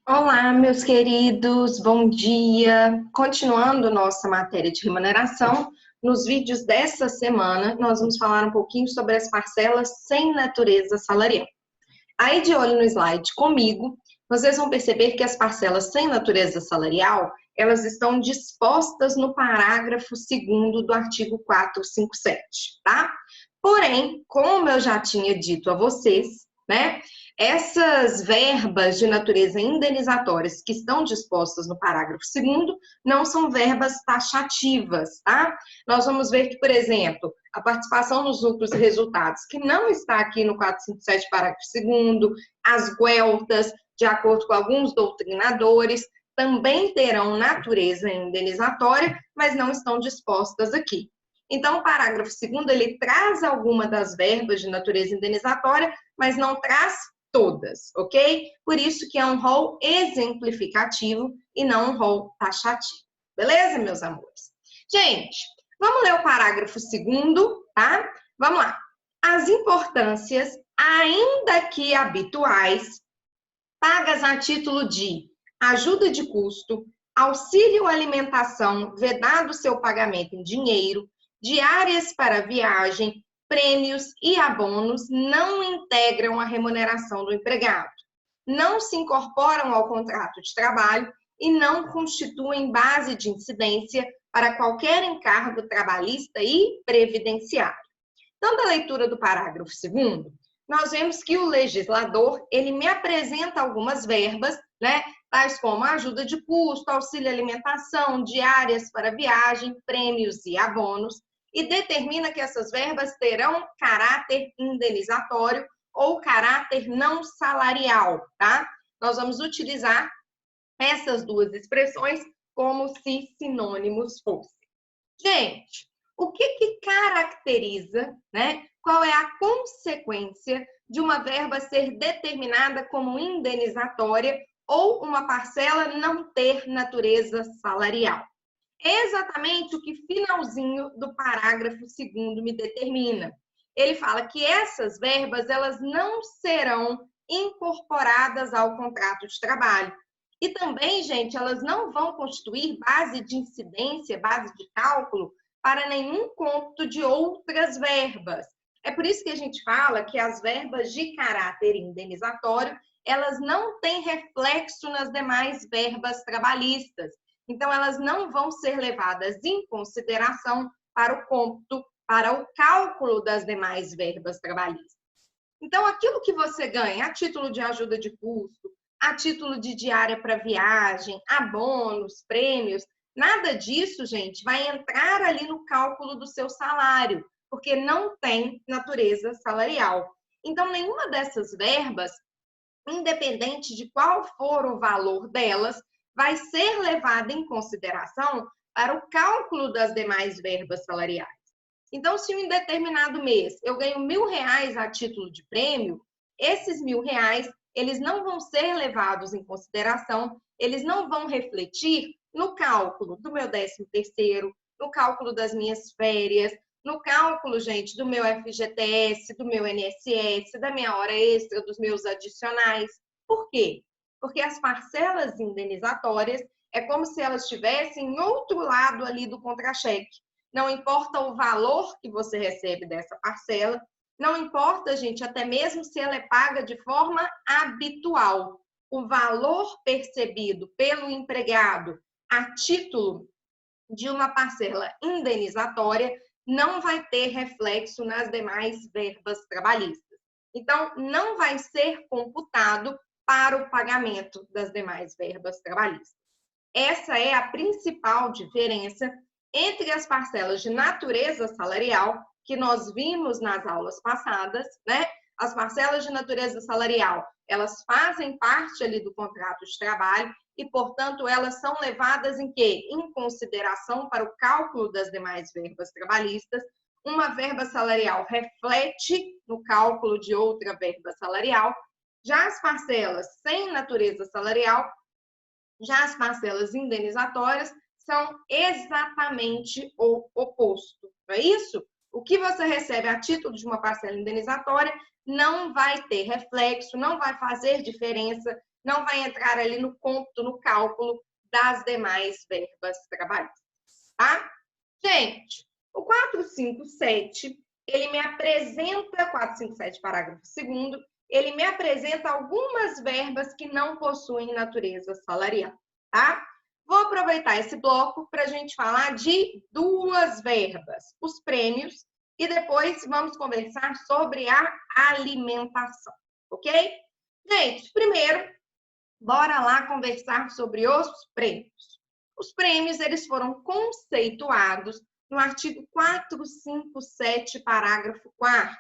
Olá, meus queridos, bom dia. Continuando nossa matéria de remuneração, nos vídeos dessa semana, nós vamos falar um pouquinho sobre as parcelas sem natureza salarial. Aí, de olho no slide comigo, vocês vão perceber que as parcelas sem natureza salarial, elas estão dispostas no parágrafo 2º do artigo 457, tá? Porém, como eu já tinha dito a vocês, né, essas verbas de natureza indenizatórias que estão dispostas no parágrafo 2º não são verbas taxativas, tá? Nós vamos ver que, por exemplo, a participação nos lucros e resultados, que não está aqui no 457, parágrafo 2º, as gueltas, de acordo com alguns doutrinadores, também terão natureza indenizatória, mas não estão dispostas aqui. Então, o parágrafo 2º, ele traz alguma das verbas de natureza indenizatória, mas não traz todas, ok? Por isso que é um rol exemplificativo e não um rol taxativo. Beleza, meus amores? Gente, vamos ler o parágrafo 2º, tá? Vamos lá. As importâncias, ainda que habituais, pagas a título de ajuda de custo, auxílio alimentação, vedado seu pagamento em dinheiro, diárias para viagem, prêmios e abonos não integram a remuneração do empregado, não se incorporam ao contrato de trabalho e não constituem base de incidência para qualquer encargo trabalhista e previdenciário. Então, da leitura do parágrafo 2º, nós vemos que o legislador, ele me apresenta algumas verbas, né, tais como ajuda de custo, auxílio alimentação, diárias para viagem, prêmios e abonos, e determina que essas verbas terão caráter indenizatório ou caráter não salarial, tá? Nós vamos utilizar essas duas expressões como se sinônimos fossem. Gente, o que caracteriza, né? Qual é a consequência de uma verba ser determinada como indenizatória ou uma parcela não ter natureza salarial? É exatamente o que finalzinho do parágrafo 2º me determina. Ele fala que essas verbas, elas não serão incorporadas ao contrato de trabalho. E também, gente, elas não vão constituir base de incidência, base de cálculo para nenhum cômputo de outras verbas. É por isso que a gente fala que as verbas de caráter indenizatório, elas não têm reflexo nas demais verbas trabalhistas. Então, elas não vão ser levadas em consideração para o cômputo, para o cálculo das demais verbas trabalhistas. Então, aquilo que você ganha a título de ajuda de custo, a título de diária para viagem, abonos, prêmios, nada disso, gente, vai entrar ali no cálculo do seu salário, porque não tem natureza salarial. Então, nenhuma dessas verbas, independente de qual for o valor delas, vai ser levada em consideração para o cálculo das demais verbas salariais. Então, se em determinado mês eu ganho R$1.000 a título de prêmio, esses R$1.000, eles não vão ser levados em consideração, eles não vão refletir no cálculo do meu 13º, no cálculo das minhas férias, no cálculo, gente, do meu FGTS, do meu INSS, da minha hora extra, dos meus adicionais. Por quê? Porque as parcelas indenizatórias é como se elas estivessem em outro lado ali do contra-cheque. Não importa o valor que você recebe dessa parcela, não importa, gente, até mesmo se ela é paga de forma habitual. O valor percebido pelo empregado a título de uma parcela indenizatória não vai ter reflexo nas demais verbas trabalhistas. Então, não vai ser computado para o pagamento das demais verbas trabalhistas. Essa é a principal diferença entre as parcelas de natureza salarial, que nós vimos nas aulas passadas, né? As parcelas de natureza salarial, elas fazem parte ali do contrato de trabalho e, portanto, elas são levadas em quê? Em consideração para o cálculo das demais verbas trabalhistas. Uma verba salarial reflete no cálculo de outra verba salarial. Já as parcelas sem natureza salarial, já as parcelas indenizatórias, são exatamente o oposto, não é isso? O que você recebe a título de uma parcela indenizatória não vai ter reflexo, não vai fazer diferença não vai entrar ali no conto, no cálculo das demais verbas trabalhistas, tá? Gente, o 457, ele me apresenta, 457, parágrafo 2º, ele me apresenta algumas verbas que não possuem natureza salarial, tá? Vou aproveitar esse bloco para a gente falar de duas verbas, os prêmios, e depois vamos conversar sobre a alimentação, ok? Gente, primeiro, bora lá conversar sobre os prêmios. Os prêmios, eles foram conceituados no artigo 457, parágrafo 4º.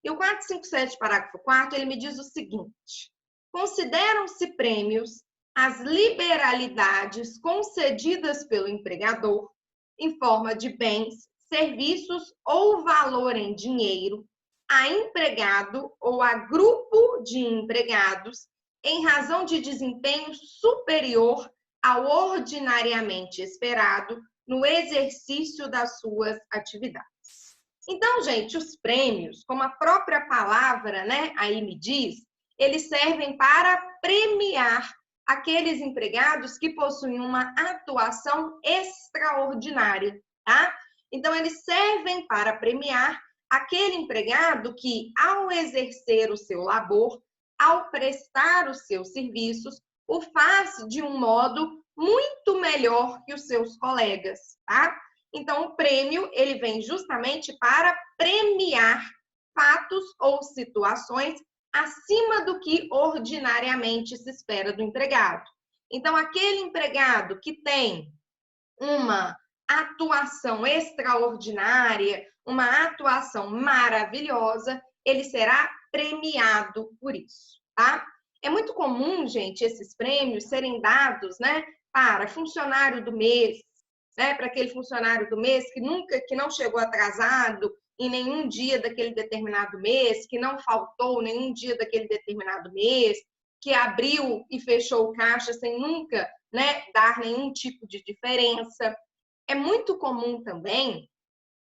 E o 457, parágrafo 4º, ele me diz o seguinte: consideram-se prêmios as liberalidades concedidas pelo empregador em forma de bens, serviços ou valor em dinheiro a empregado ou a grupo de empregados em razão de desempenho superior ao ordinariamente esperado no exercício das suas atividades. Então, gente, os prêmios, como a própria palavra, né, aí me diz, eles servem para premiar aqueles empregados que possuem uma atuação extraordinária, tá? Então, eles servem para premiar aquele empregado que, ao exercer o seu labor, ao prestar os seus serviços, o faz de um modo muito melhor que os seus colegas, tá? Então, o prêmio, ele vem justamente para premiar fatos ou situações acima do que ordinariamente se espera do empregado. Então, aquele empregado que tem uma atuação extraordinária, uma atuação maravilhosa, ele será premiado por isso, tá? É muito comum, gente, esses prêmios serem dados, né, para funcionário do mês, né, para aquele funcionário do mês que não chegou atrasado em nenhum dia daquele determinado mês, que não faltou nenhum dia daquele determinado mês, que abriu e fechou o caixa sem nunca, né, dar nenhum tipo de diferença. É muito comum também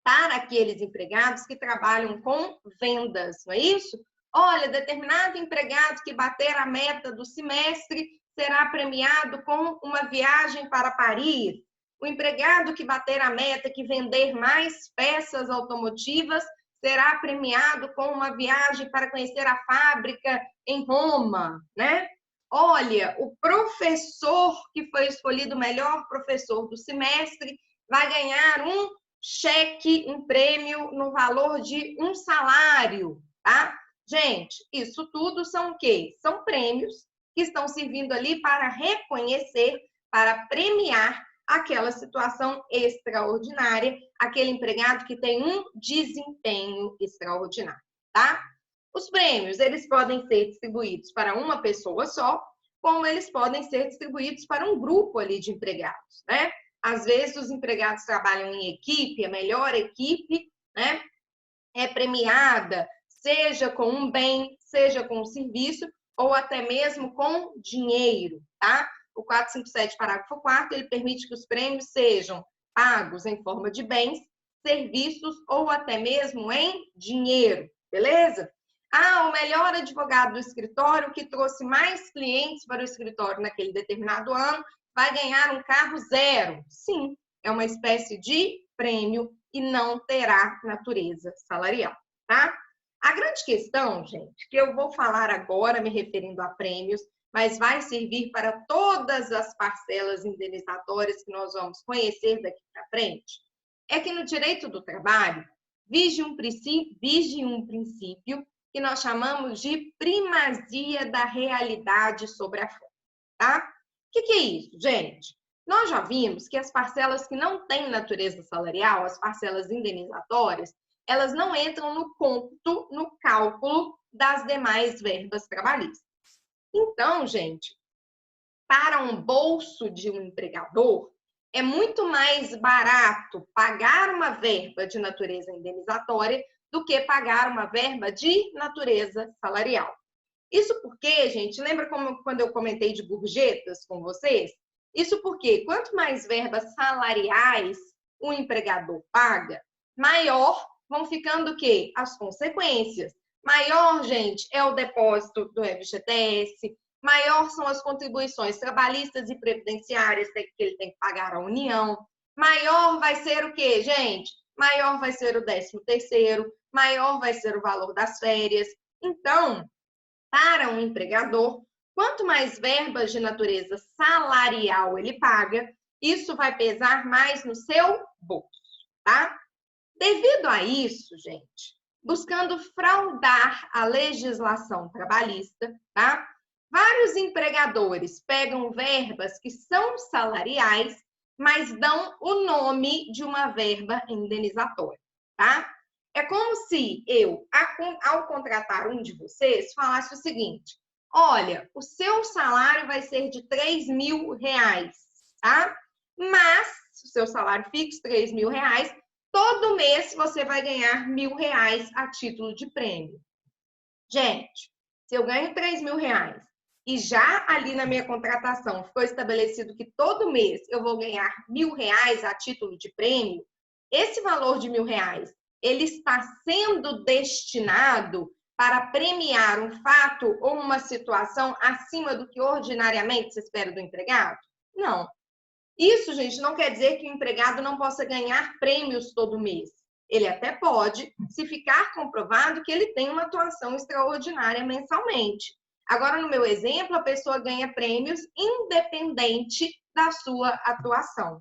para aqueles empregados que trabalham com vendas, não é isso? Olha, determinado empregado que bater a meta do semestre será premiado com uma viagem para Paris. O empregado que bater a meta, que vender mais peças automotivas, será premiado com uma viagem para conhecer a fábrica em Roma, né? Olha, o professor que foi escolhido o melhor professor do semestre vai ganhar um cheque, um prêmio no valor de um salário, tá? Gente, isso tudo são o quê? São prêmios que estão servindo ali para reconhecer, para premiar aquela situação extraordinária, aquele empregado que tem um desempenho extraordinário, tá? Os prêmios, eles podem ser distribuídos para uma pessoa só, como eles podem ser distribuídos para um grupo ali de empregados, né? Às vezes os empregados trabalham em equipe, a melhor equipe, né, é premiada, seja com um bem, seja com um serviço, ou até mesmo com dinheiro, tá? O 457, parágrafo 4º, ele permite que os prêmios sejam pagos em forma de bens, serviços ou até mesmo em dinheiro, beleza? Ah, o melhor advogado do escritório que trouxe mais clientes para o escritório naquele determinado ano vai ganhar um carro zero. Sim, é uma espécie de prêmio e não terá natureza salarial, tá? A grande questão, gente, que eu vou falar agora me referindo a prêmios, mas vai servir para todas as parcelas indenizatórias que nós vamos conhecer daqui para frente, é que no direito do trabalho vige um princípio que nós chamamos de primazia da realidade sobre a fonte, tá? O que é isso, gente? Nós já vimos que as parcelas que não têm natureza salarial, as parcelas indenizatórias, elas não entram no cômputo, no cálculo das demais verbas trabalhistas. Então, gente, para um bolso de um empregador, é muito mais barato pagar uma verba de natureza indenizatória do que pagar uma verba de natureza salarial. Isso porque, gente, lembra quando eu comentei de gorjetas com vocês? Isso porque quanto mais verbas salariais o empregador paga, maior vão ficando o quê? As consequências. Maior, gente, é o depósito do FGTS, maior são as contribuições trabalhistas e previdenciárias que ele tem que pagar à União, maior vai ser o quê, gente? Maior vai ser o 13º, maior vai ser o valor das férias. Então, para um empregador, quanto mais verbas de natureza salarial ele paga, isso vai pesar mais no seu bolso, tá? Devido a isso, gente, buscando fraudar a legislação trabalhista, tá? Vários empregadores pegam verbas que são salariais, mas dão o nome de uma verba indenizatória, tá? É como se eu, ao contratar um de vocês, falasse o seguinte: olha, o seu salário vai ser de R$3.000, tá? Mas, o seu salário fixo, R$3.000, todo mês você vai ganhar R$1.000 a título de prêmio. Gente, se eu ganho R$3.000 e já ali na minha contratação ficou estabelecido que todo mês eu vou ganhar R$1.000 a título de prêmio, esse valor de R$1.000, ele está sendo destinado para premiar um fato ou uma situação acima do que ordinariamente se espera do empregado? Não. Isso, gente, não quer dizer que o empregado não possa ganhar prêmios todo mês. Ele até pode, se ficar comprovado que ele tem uma atuação extraordinária mensalmente. Agora, no meu exemplo, a pessoa ganha prêmios independente da sua atuação.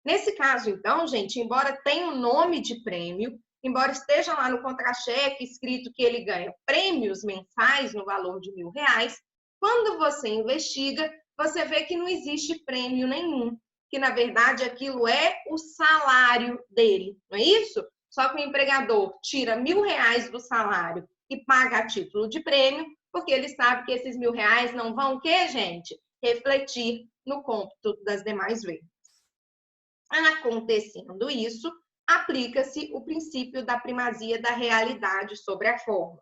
Nesse caso, então, gente, embora tenha o nome de prêmio, embora esteja lá no contra-cheque escrito que ele ganha prêmios mensais no valor de R$1.000, quando você investiga, você vê que não existe prêmio nenhum, que na verdade aquilo é o salário dele, não é isso? Só que o empregador tira R$1.000 do salário e paga a título de prêmio, porque ele sabe que esses R$1.000 não vão o quê, gente? Refletir no cômputo das demais verbas. Acontecendo isso, aplica-se o princípio da primazia da realidade sobre a forma.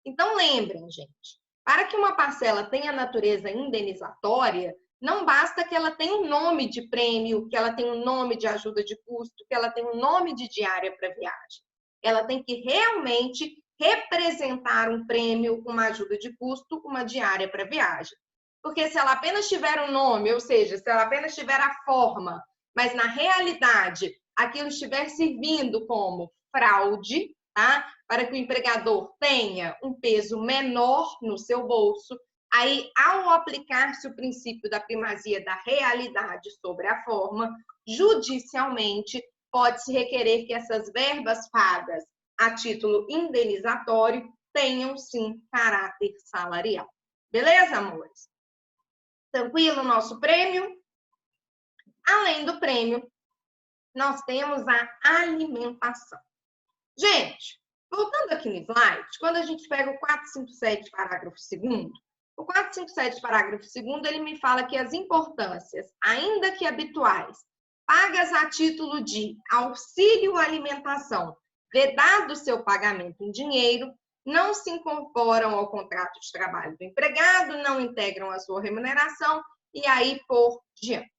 Então, lembrem, gente, para que uma parcela tenha natureza indenizatória, não basta que ela tenha um nome de prêmio, que ela tenha um nome de ajuda de custo, que ela tenha um nome de diária para viagem. Ela tem que realmente representar um prêmio, uma ajuda de custo, uma diária para viagem. Porque se ela apenas tiver um nome, ou seja, se ela apenas tiver a forma, mas na realidade aquilo estiver servindo como fraude, tá? Para que o empregador tenha um peso menor no seu bolso, aí, ao aplicar-se o princípio da primazia da realidade sobre a forma, judicialmente pode-se requerer que essas verbas pagas a título indenizatório tenham, sim, caráter salarial. Beleza, amores? Tranquilo o nosso prêmio? Além do prêmio, nós temos a alimentação. Gente, voltando aqui no slide, quando a gente pega o 457, parágrafo 2º, o 457, parágrafo 2º, ele me fala que as importâncias, ainda que habituais, pagas a título de auxílio alimentação, vedado seu pagamento em dinheiro, não se incorporam ao contrato de trabalho do empregado, não integram a sua remuneração e aí por diante.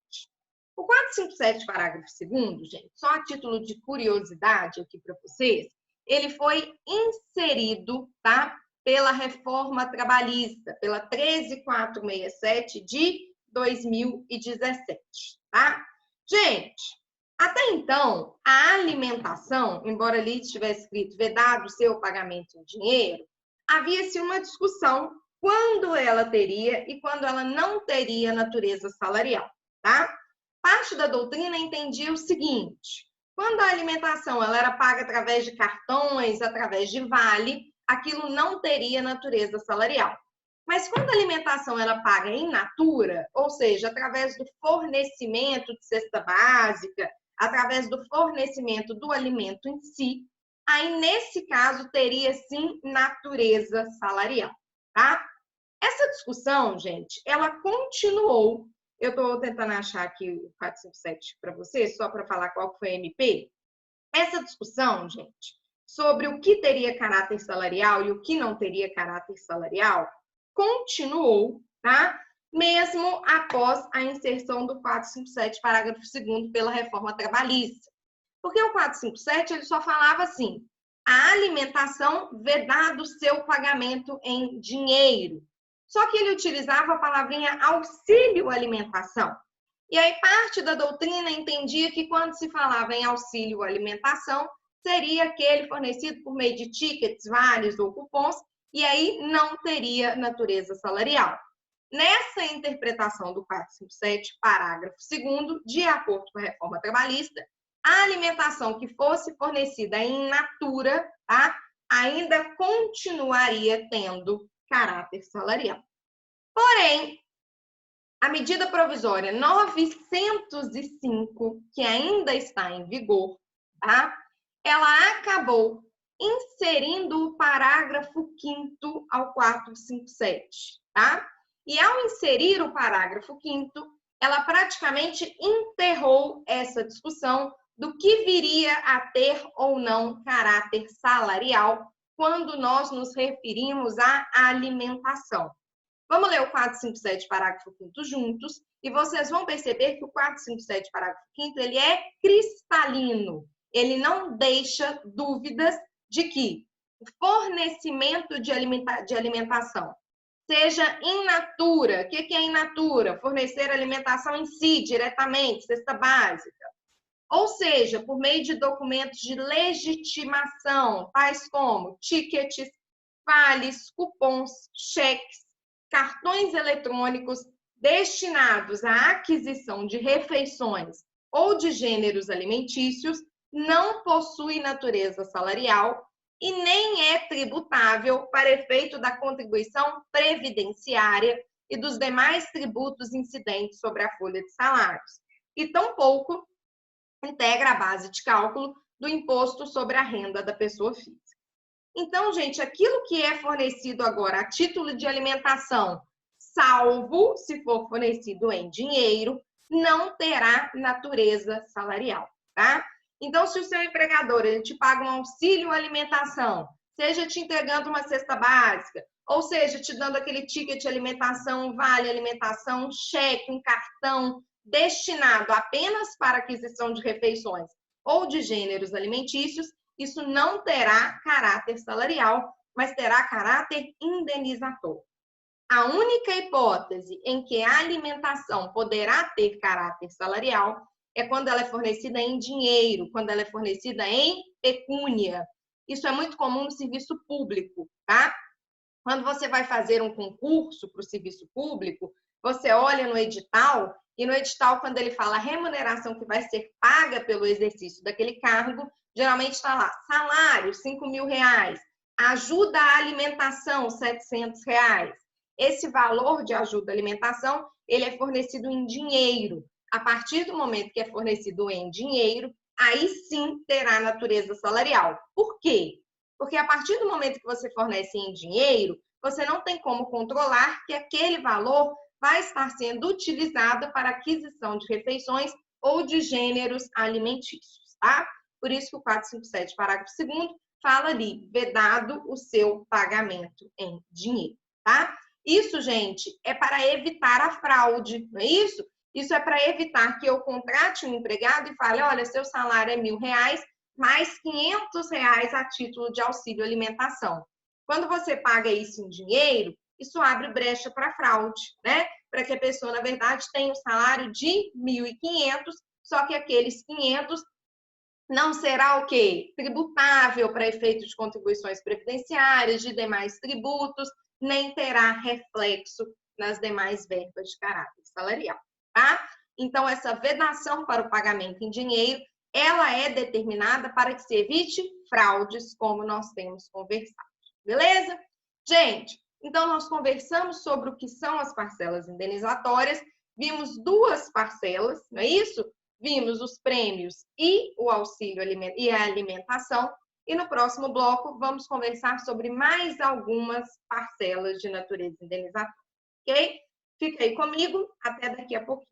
O 457, parágrafo 2º, gente, só a título de curiosidade aqui para vocês, ele foi inserido, tá, pela reforma trabalhista, pela 13467 de 2017, tá? Gente, até então, a alimentação, embora ali estivesse escrito vedado seu pagamento em dinheiro, havia-se uma discussão quando ela teria e quando ela não teria natureza salarial, tá? Parte da doutrina entendia o seguinte: quando a alimentação ela era paga através de cartões, através de vale, aquilo não teria natureza salarial. Mas quando a alimentação ela paga in natura, ou seja, através do fornecimento de cesta básica, através do fornecimento do alimento em si, aí nesse caso teria sim natureza salarial, tá? Essa discussão, gente, ela continuou. Eu estou tentando achar aqui o 457 para vocês, só para falar qual foi a MP. Essa discussão, gente, sobre o que teria caráter salarial e o que não teria caráter salarial, continuou, tá? Mesmo após a inserção do 457, parágrafo 2º, pela reforma trabalhista. Porque o 457, ele só falava assim: a alimentação vedado seu pagamento em dinheiro. Só que ele utilizava a palavrinha auxílio alimentação. E aí parte da doutrina entendia que quando se falava em auxílio alimentação, seria aquele fornecido por meio de tickets, vales ou cupons, e aí não teria natureza salarial. Nessa interpretação do 457, parágrafo 2º, de acordo com a reforma trabalhista, a alimentação que fosse fornecida in natura, tá, ainda continuaria tendo caráter salarial. Porém, a medida provisória 905, que ainda está em vigor, tá, ela acabou inserindo o parágrafo 5º ao 457, tá? E ao inserir o parágrafo 5º, ela praticamente enterrou essa discussão do que viria a ter ou não caráter salarial quando nós nos referimos à alimentação. Vamos ler o 457, parágrafo 5º juntos, e vocês vão perceber que o 457, parágrafo 5º, ele é cristalino. Ele não deixa dúvidas de que o fornecimento de alimentação, seja in natura. O que é in natura? Fornecer alimentação em si, diretamente, cesta básica. Ou seja, por meio de documentos de legitimação, tais como tickets, vales, cupons, cheques, cartões eletrônicos destinados à aquisição de refeições ou de gêneros alimentícios, não possui natureza salarial e nem é tributável para efeito da contribuição previdenciária e dos demais tributos incidentes sobre a folha de salários, e tampouco integra a base de cálculo do imposto sobre a renda da pessoa física. Então, gente, aquilo que é fornecido agora a título de alimentação, salvo se for fornecido em dinheiro, não terá natureza salarial, tá? Então, se o seu empregador ele te paga um auxílio alimentação, seja te entregando uma cesta básica, ou seja, te dando aquele ticket de alimentação, vale alimentação, cheque, um cartão destinado apenas para aquisição de refeições ou de gêneros alimentícios, isso não terá caráter salarial, mas terá caráter indenizatório. A única hipótese em que a alimentação poderá ter caráter salarial é quando ela é fornecida em dinheiro, quando ela é fornecida em pecúnia. Isso é muito comum no serviço público, tá? Quando você vai fazer um concurso para o serviço público, você olha no edital, e no edital, quando ele fala a remuneração que vai ser paga pelo exercício daquele cargo, geralmente está lá, salário, R$5.000, ajuda à alimentação, R$700. Esse valor de ajuda à alimentação, ele é fornecido em dinheiro. A partir do momento que é fornecido em dinheiro, aí sim terá natureza salarial. Por quê? Porque a partir do momento que você fornece em dinheiro, você não tem como controlar que aquele valor vai estar sendo utilizado para aquisição de refeições ou de gêneros alimentícios, tá? Por isso que o 457, parágrafo 2º, fala ali, vedado o seu pagamento em dinheiro, tá? Isso, gente, é para evitar a fraude, não é isso? Isso é para evitar que eu contrate um empregado e fale, olha, seu salário é R$1.000, mais R$500 a título de auxílio alimentação. Quando você paga isso em dinheiro, isso abre brecha para fraude, né? Para que a pessoa, na verdade, tenha o salário de 1.500, só que aqueles 500 não será o quê? Tributável para efeito de contribuições previdenciárias, de demais tributos, nem terá reflexo nas demais verbas de caráter salarial, tá? Então, essa vedação para o pagamento em dinheiro, ela é determinada para que se evite fraudes, como nós temos conversado. Beleza? Gente, então nós conversamos sobre o que são as parcelas indenizatórias, vimos duas parcelas, não é isso? Vimos os prêmios e o auxílio e a alimentação, e no próximo bloco vamos conversar sobre mais algumas parcelas de natureza indenizatória, ok? Fica aí comigo, até daqui a pouquinho.